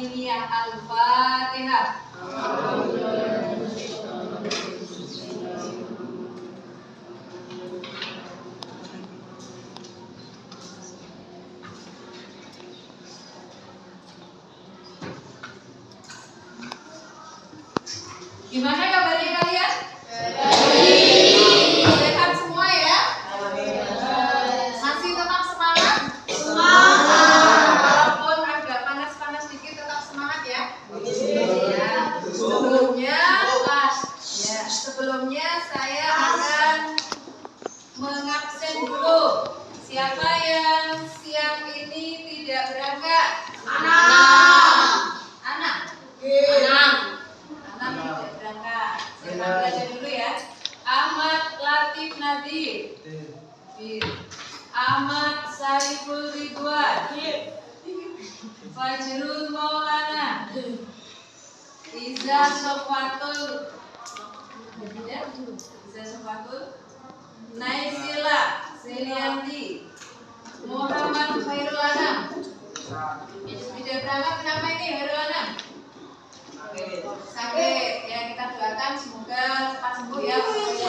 Alimiyah. Al-Fatihah. Gimana kabarnya kalian? Sehat semua ya? Masih tetap semangat? Walaupun agak panas-panas dikit tetap semangat ya? Sebelumnya saya akan mengabsen dulu. Siapa yang siang ini tidak berangkat? Anak tidak berangkat. Saya belajar dulu ya. Ahmad Latif Nadir, Ahmad Sariful Ridwan, Fajrul Maulana, Iza Sofatul, Naisila Selianti, Muhammad Khairul Anam. Tidak berangkat kenapa ini Khairul Anam? Sakit ya, kita doakan semoga cepat sembuh ya. Untuk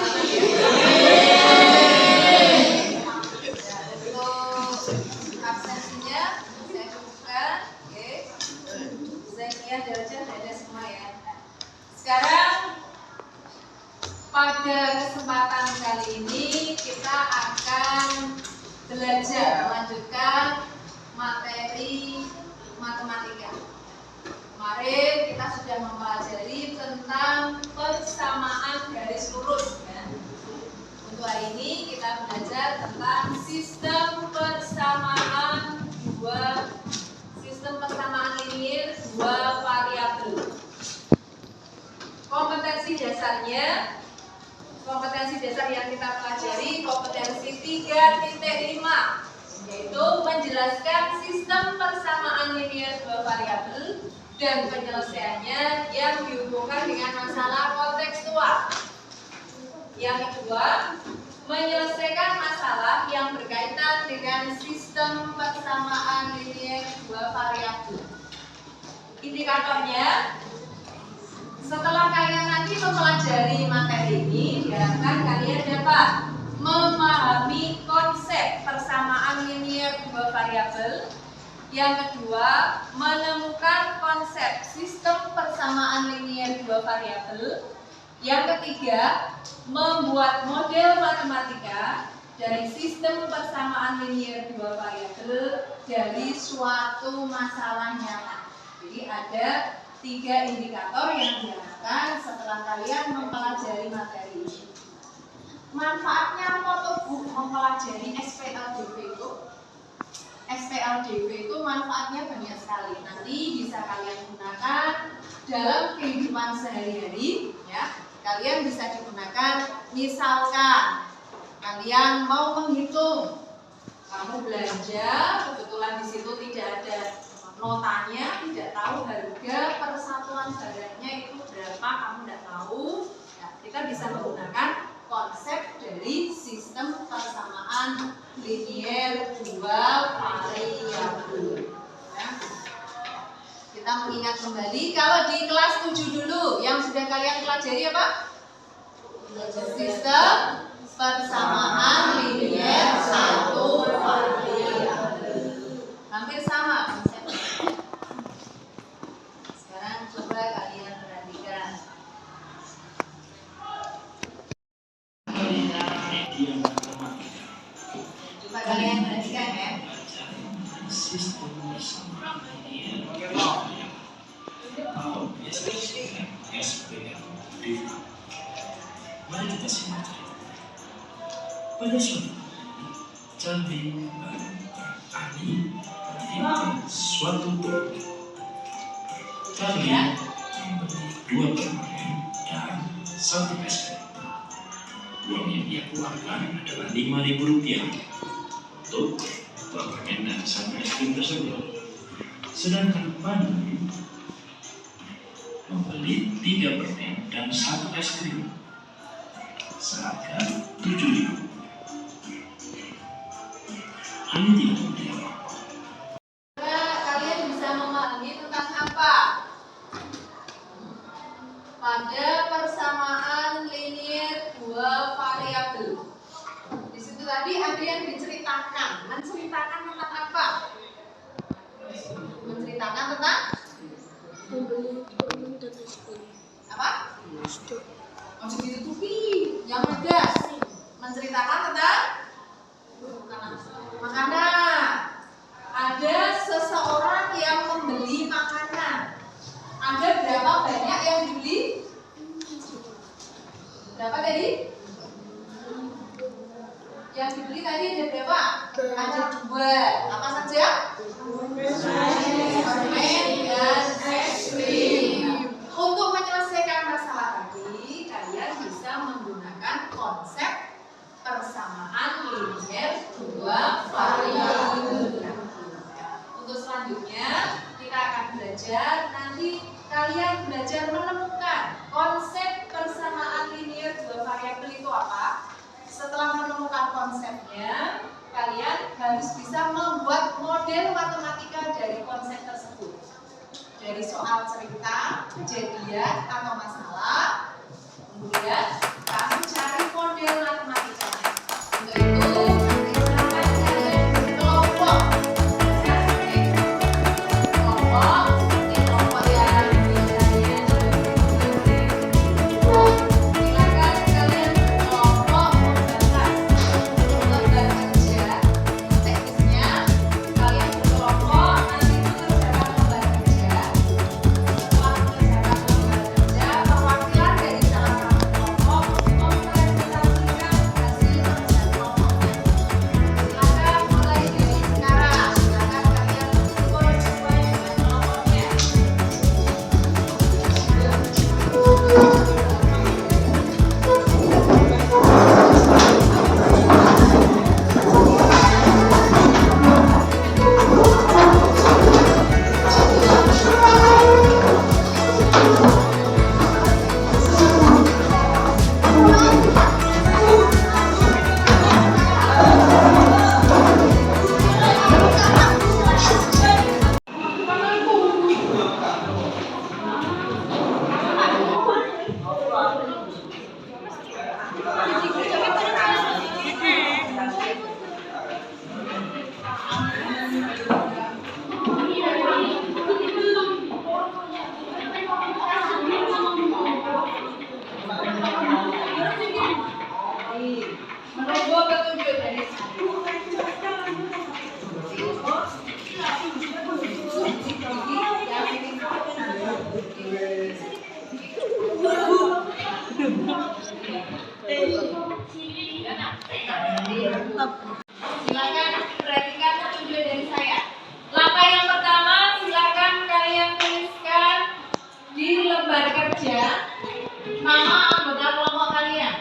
absensinya saya cukupkan. Oke. Saya lihat ada semua ya. Sekarang pada kesempatan kali ini kita akan belajar melanjutkan materi matematika. Kemarin kita sudah mempelajari tentang persamaan garis lurus ya. Untuk hari ini kita belajar tentang sistem persamaan linear dua variabel. Kompetensi dasar yang kita pelajari kompetensi 3.5, yaitu menjelaskan sistem persamaan linear dua variabel dan penyelesaiannya yang dihubungkan dengan masalah kontekstual. Yang kedua, menyelesaikan masalah yang berkaitan dengan sistem persamaan linear dua variabel. Indikatornya, setelah kalian nanti mempelajari materi ini, diharapkan kalian dapat memahami konsep persamaan linear dua variabel. Yang kedua, menemukan konsep sistem persamaan linear dua variabel. Yang ketiga, membuat model matematika dari sistem persamaan linear dua variabel dari suatu masalah nyata. Jadi ada 3 indikator yang diharapkan setelah kalian mempelajari materi ini. Manfaatnya apa tuh Bu mempelajari SPLDV itu manfaatnya banyak sekali. Nanti bisa kalian gunakan dalam kehidupan sehari-hari ya. Kalian bisa digunakan misalkan kalian mau menghitung, kamu belanja, kebetulan di situ tidak ada notanya, tidak tahu harga persatuan barangnya itu berapa, kamu tidak tahu ya, kita bisa menggunakan konsep dari sistem persamaan linear dua variabel ya. Kita mengingat kembali kalau di kelas 7 dulu yang sudah kalian pelajari apa? Sistem persamaan linear satu variabel. Hampir sama konsepnya. Sekarang coba kalian perhatikan. Coba kalian perhatikan ya. Sistem persamaan linear atau biasa disebut SPLDV. Mari kita simak cerita. Pada suatu hari, Charlie mendirikan suatu toko. Charlie membeli 2 permen dan 1 es krim. Uang yang dia keluarkan adalah Rp5.000 untuk 2 permen dan 1 es krim tersebut. Sedangkan Manu membeli 3 permen dan 1 es krim seharga Rp7.000. Ani tidak menjawab. Kalian bisa memahami tentang apa pada persamaan linear dua variabel. Di situ tadi ada yang diceritakan. Menceritakan tentang apa? Menceritakan tentang apa? Oh, ditutupi. Yang tegas. Menceritakan tentang makanan. Ada seseorang yang membeli makanan. Ada berapa banyak yang dibeli? Berapa tadi? Yang dibeli tadi ada berapa? Ada 2. Apa saja? Permen dan es krim. Untuk menyelesaikan masalah tadi, kalian bisa menggunakan konsep persamaan linear dua variabel. Untuk selanjutnya kita akan belajar, nanti kalian belajar menemukan konsep persamaan linear dua variabel itu apa. Setelah menemukan konsepnya, kalian harus bisa membuat model matematika dari konsep tersebut. Dari soal cerita, kejadian atau masalah, kemudian kamu cari model matematikanya. Untuk itu nanti silakan kalian berkelompok. Menunggu petunjuk dari silakan perhatikan petunjuk dari saya. Langkah yang pertama, silakan kalian tuliskan di lembar kerja nama anggota kelompok kalian.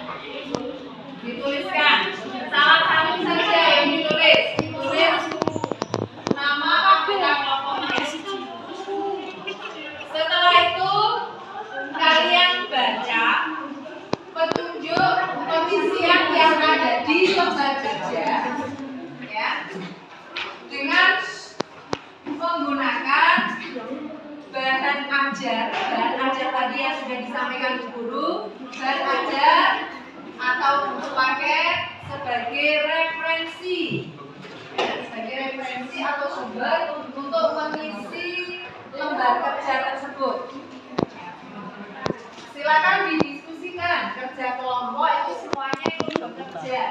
Dituliskan salah satu saja yang ditulis nama anggota kelompoknya. Setelah itu kalian baca petunjuk pengisian yang ada di lembar kerja, ya, dengan menggunakan bahan ajar tadi yang sudah disampaikan guru, bahan ajar atau buku paket sebagai referensi, atau sumber untuk mengisi lembar kerja tersebut. Silakan didiskusikan kerja kelompok itu semuanya itu bekerja.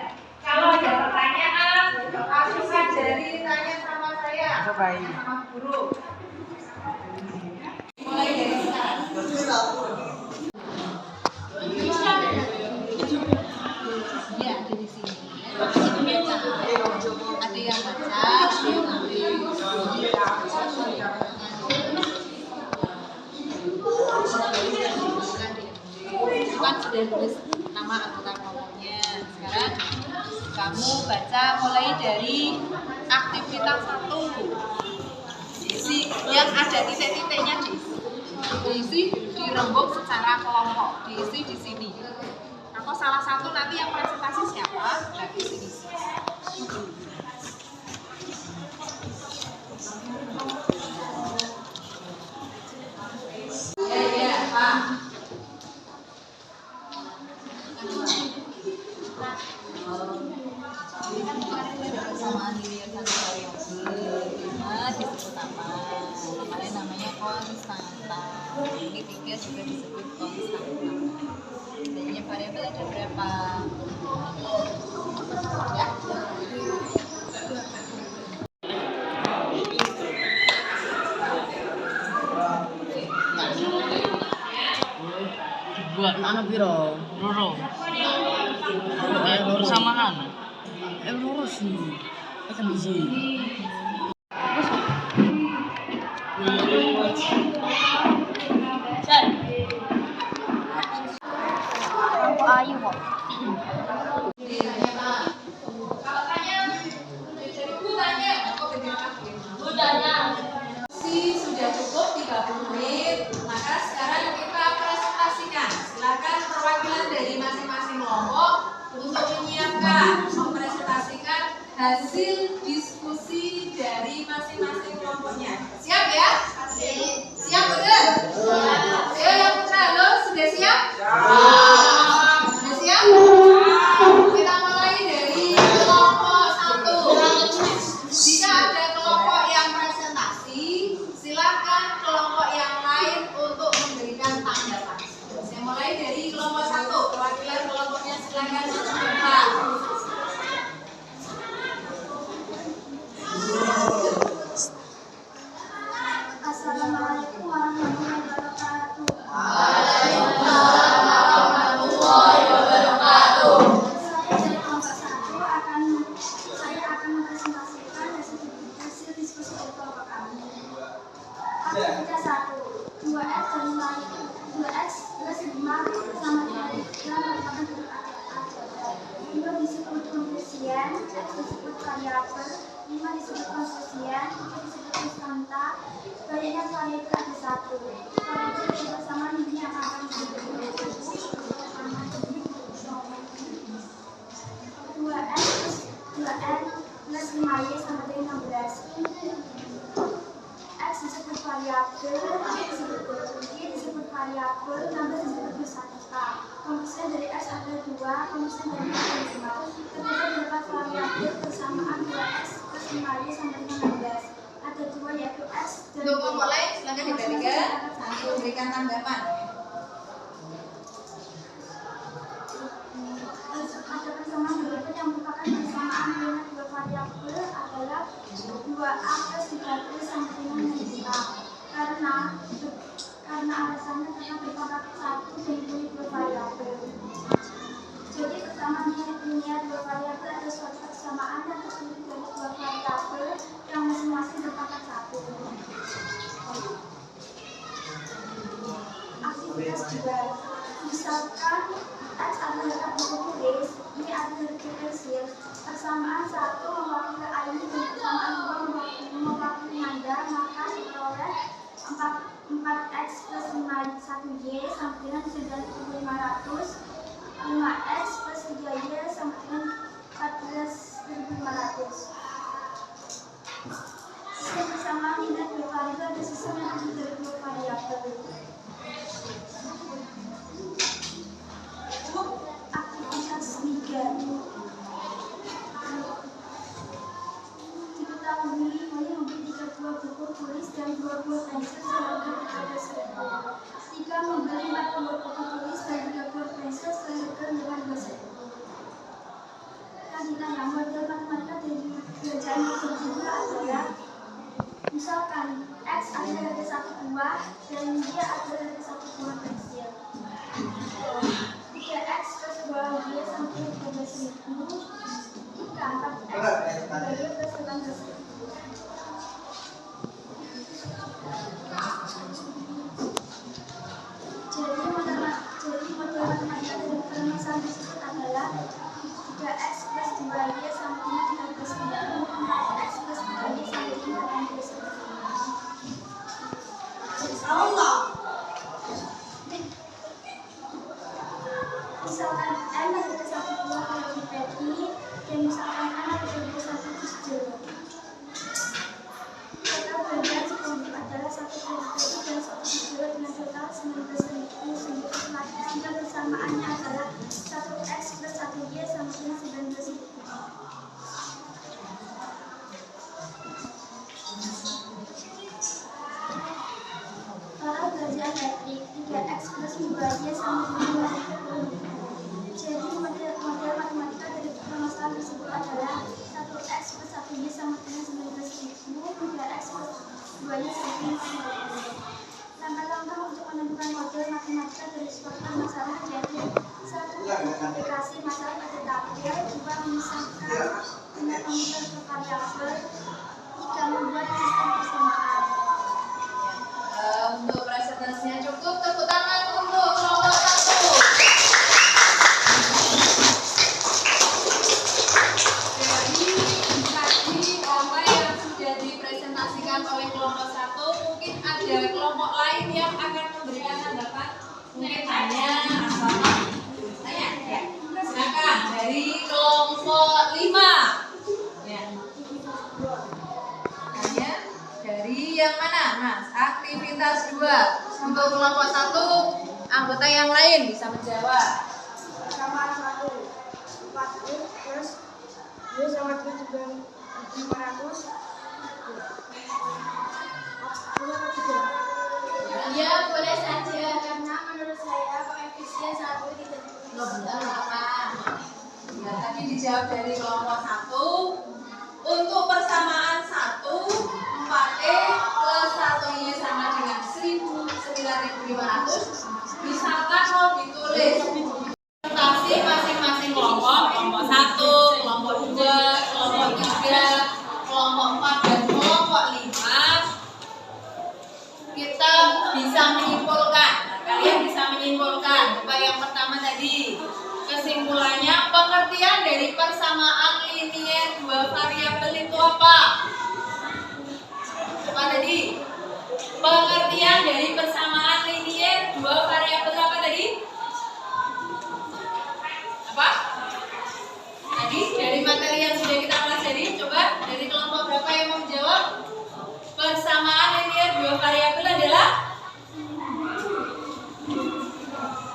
Kalau ada pertanyaan, langsung ajari, tanya sama saya, sama guru. Mulai dari sekarang. Ya, ada di sini. Ada yang baca, kan sudah tulis nama anggota kelompoknya. Sekarang kamu baca mulai dari aktivitas 1. Diisi yang ada titik-titiknya, diisi dirembuk secara kelompok, diisi di sini. Atau salah satu nanti yang presentasi siapa? Nah, di sini. Ya, Pak. Ini 3 juga disebut konstanta. Jadinya variabel ada berapa? Ya. Buat anak biro, loro. Loro samaan. Loro sih. Kan biji. Ayu kok. Sudah cukup 30 menit, maka sekarang kita presentasikan. Silakan perwakilan dari masing-masing kelompok untuk mempresentasikan hasil diskusi dari masing-masing kelompoknya. Siap ya? Siap benar? Ayo yang putra, halo, sudah siap? Sudah siap? Kita mulai dari kelompok 1. Jika ada kelompok yang presentasi, silakan kelompok yang lain untuk memberikan tanggapan. Saya mulai dari kelompok 1. Perwakilan kelompoknya silakan Pak. Assalamualaikum warahmatullahi wabarakatuh. Saya akan mempresentasikan hasil diskusi dari kelompok kami. Aktivitas 1. 2x plus 5 sama dengan 3 merupakan bentuk aljabar. 2 disebut koefisien, x disebut variabel, 5 disebut konstituen, 7 disebut konstanta. Sebaliknya variabel ada 1. Variabel bersamaan ini yang akan disebut 2x plus 5y sama dengan 16. X disebut variabel, Y disebut variabel, 16 disebut konstanta. Koefisien dari X ada 2, koefisien dari Y ada 5. Ketika dapat variabel bersamaan 2x plus 5y sama dengan 16. Ada 2 yaitu X dan Untuk kelompok lain silakan diberikan untuk memberikan tanggapan. ada persamaan variabel yang merupakan persamaan dengan 2 variabel adalah 2a plus 3b sama dengan 5. Karena alasannya karena berpangkat 1 dan mempunyai 2 variabel. Jadi persamaan linear 2 variabel adalah suatu persamaan yang terdiri dari 2 variabel yang masing-masing berpangkat 1. Aktivitas 2. Misalkan X adalah huruf tulis, Y adalah huruf pensil. Persamaan 1 mewakili Aini dan persamaan 2 mewakili Nanda, maka diperoleh 4x plus 1y sama dengan 9.500, 5x plus 3y sama dengan 14.500. Sistem persamaan linear 2 variabel ada sistem yang terdiri dari 2 variabel. Aktivitas 3. Diketahui boleh membeli 3 buah buku tulis dan 2 buah pensil seharga 15.000. 3 membeli 4 buah buku tulis dan 3 buah pensil seharga 15.000. Lanjutannya, model matematika dari belajaran kedua adalah misalkan X adalah harga 1 buah dan Y adalah harga 1 buah pensil. 3x plus 2y sampai 13.000. 4x plus 18.000. Jadi model matematika dari permasalahan tersebut adalah 3x plus 2y sama dengan 13.000, 4x plus 2y sama dengan 18.000. Misalkan N adalah 1 buah roti patty dan misalkan N adalah 1 pistil. Total belanjaan si pembeli adalah 1 roti patty dan 1 pistil dengan total 19.000. Sehingga persamaannya adalah 1x plus 1y sama dengan 19.000. Para pekerjaan metrik 3x plus 2y sama dengan 2. Jadi model matematika dari permasalahan tersebut adalah 1x plus 1y sama dengan 19.000, 3x plus 2y sama dengan 19. Langkah-langkah untuk menentukan model matematika dari suatu masalah yaitu 1. Aplikasi masalah pada tabel, 2. Memisahkan dengan komputer ke variabel, 3. Membuat sistem persamaan. Untuk presentasinya cukup, tepuk tangan untuk kelompok 1. Jadi tadi apa yang sudah dipresentasikan oleh kelompok 1, mungkin ada kelompok lain yang akan memberikan tanggapan, mungkin hanya sama tanya ya. Silakan dari kelompok 5. Ya. Hanya dari yang mana, Mas? Aktivitas 2. Untuk kelompok 1, anggota yang lain bisa menjawab. Persamaan 1. 4 plus 2 sama 500. Ya, boleh saja karena menurut saya koefisien 1 tidak apa? Ya, tadi dijawab dari kelompok 1. Untuk persamaan 1, 4E plus 1Y sama dengan 9.500. Misalkan mau ditulis presentasi masing-masing kelompok 1, kelompok 2, kelompok 3, kelompok 4, dan kelompok 5. Kita bisa menyimpulkan. Nah, kalian bisa menyimpulkan. Coba yang pertama tadi. Kesimpulannya, pengertian dari persamaan linier 2 variabel itu apa? Apa tadi? Pengertian dari persamaan linier 2 variabel apa tadi? Apa? Tadi dari materi yang sudah kita pelajari, coba dari kelompok berapa yang mau menjawab? Persamaan linier 2 variabel adalah?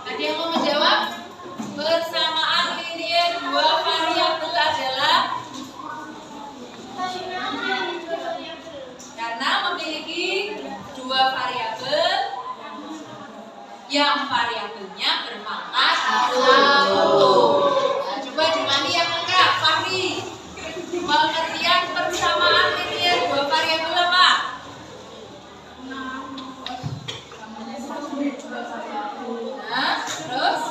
Ada yang mau menjawab? Persamaan linier 2 variabel adalah karena memiliki 2 variabel yang variabelnya berpangkat 1. Nah, coba diulangi yang lengkap, Fahri. Pengertian persamaan linier 2 variabel apa? Nah, terus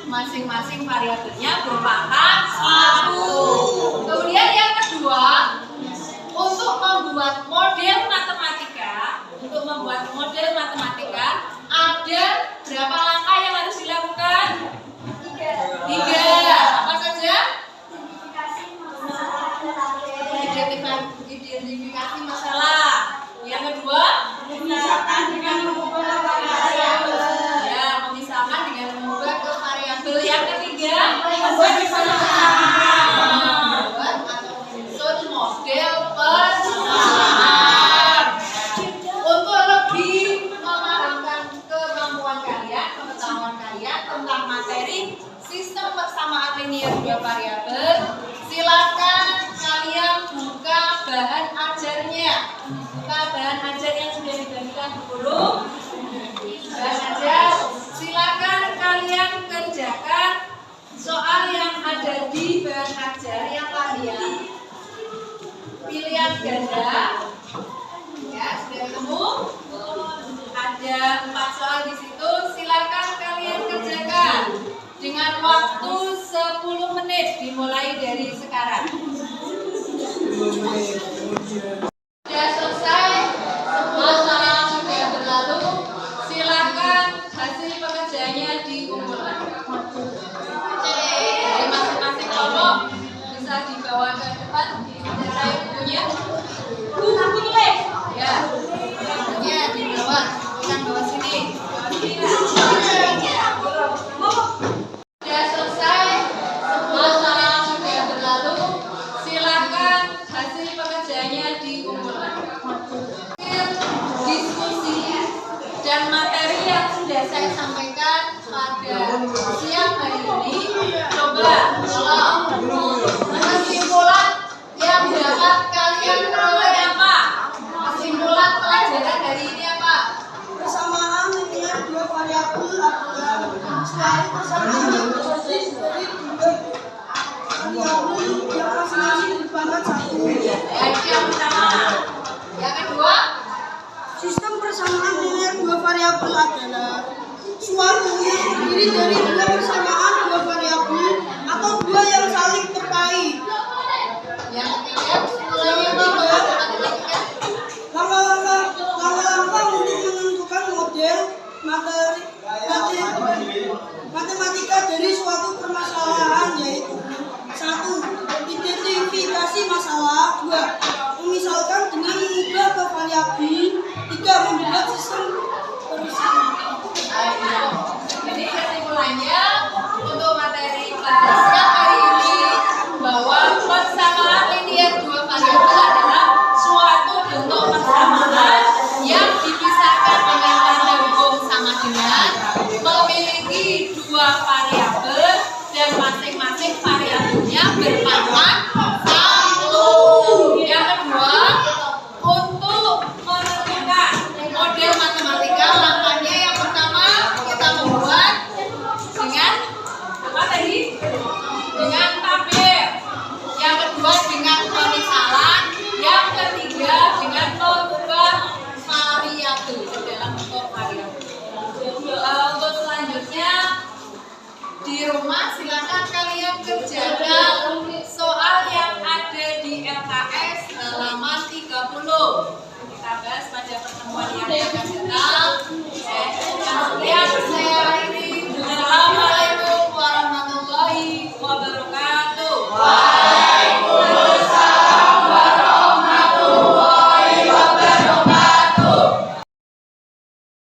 masing-masing variabelnya berpangkat 1. Kemudian yang kedua, untuk membuat model matematika, ada berapa langkah yang harus dilakukan? 3. Apa saja? Identifikasi masalah. Yang kedua, memisahkan dengan mengubah ke variabel. Ya, memisahkan dengan mengubah ke variabel. Yang ketiga, membuat atau menyusun model persamaan. Untuk lebih memahamkan kemampuan kalian, pengetahuan kalian tentang materi sistem persamaan linier 2 variabel, silakan kalian buka bahan ajarnya. Buka bahan ajar yang sudah dibagikan guru. Bahan ajar, silakan kalian kerjakan soal yang ada di bahan ajar yang kalian pilihan ganda. Ya, sudah ketemu? Ada 4 soal di situ. Silakan kalian kerjakan dengan waktu 10 menit dimulai dari sekarang. Sudah selesai, 10 menit sudah berlalu. Silakan hasil pekerjaannya dikumpulkan. Dari masing-masing kelompok bisa dibawa ke depan. Saya bukunya. Ya, bukunya dibawa, bukan bawa sini. Sudah selesai, 10 menit sudah berlalu. Silakan hasil pekerjaannya dikumpulkan. Diskusi dan materi yang sudah saya sampaikan pada siang hari ini, coba tolong kesimpulan yang dapat kalian peroleh apa? Kesimpulan pelajaran hari ini apa? mencari persamaan persis dari dua variabel yang masing-masing berpangkat 1. Ya, itu yang pertama. Yang kedua, Sistem persamaan linear dua variabel adalah suatu yang terdiri dari dua persamaan dua variabel atau dua yang saling terkait. yang ketiga, kesimpulannya apa? Langkah-langkah untuk menentukan model matematika dari suatu permasalahan yaitu 1. Identifikasi masalah. 2. Memisalkan dengan mengubah ke variabel. 3. Membuat sistem persamaan. Jadi kesimpulannya untuk materi pada siang hari ini bahwa persamaan linear dua variabel adalah suatu bentuk persamaan yang dipisahkan dengan tanda hukum sama dengan memiliki dua variabel dan masing-masing variabelnya berpangkat 1. Yang kedua, untuk menentukan model matematika, langkahnya yang pertama kita membuat dengan apa tadi? Dengan tabel. Yang kedua dengan pemisalan. Yang ketiga dengan mengubah variabel ke dalam bentuk variabel. Untuk selanjutnya di rumah silakan kalian kerjakan soal yang ada di LKS halaman 30. Kita bahas pada pertemuan yang akan datang.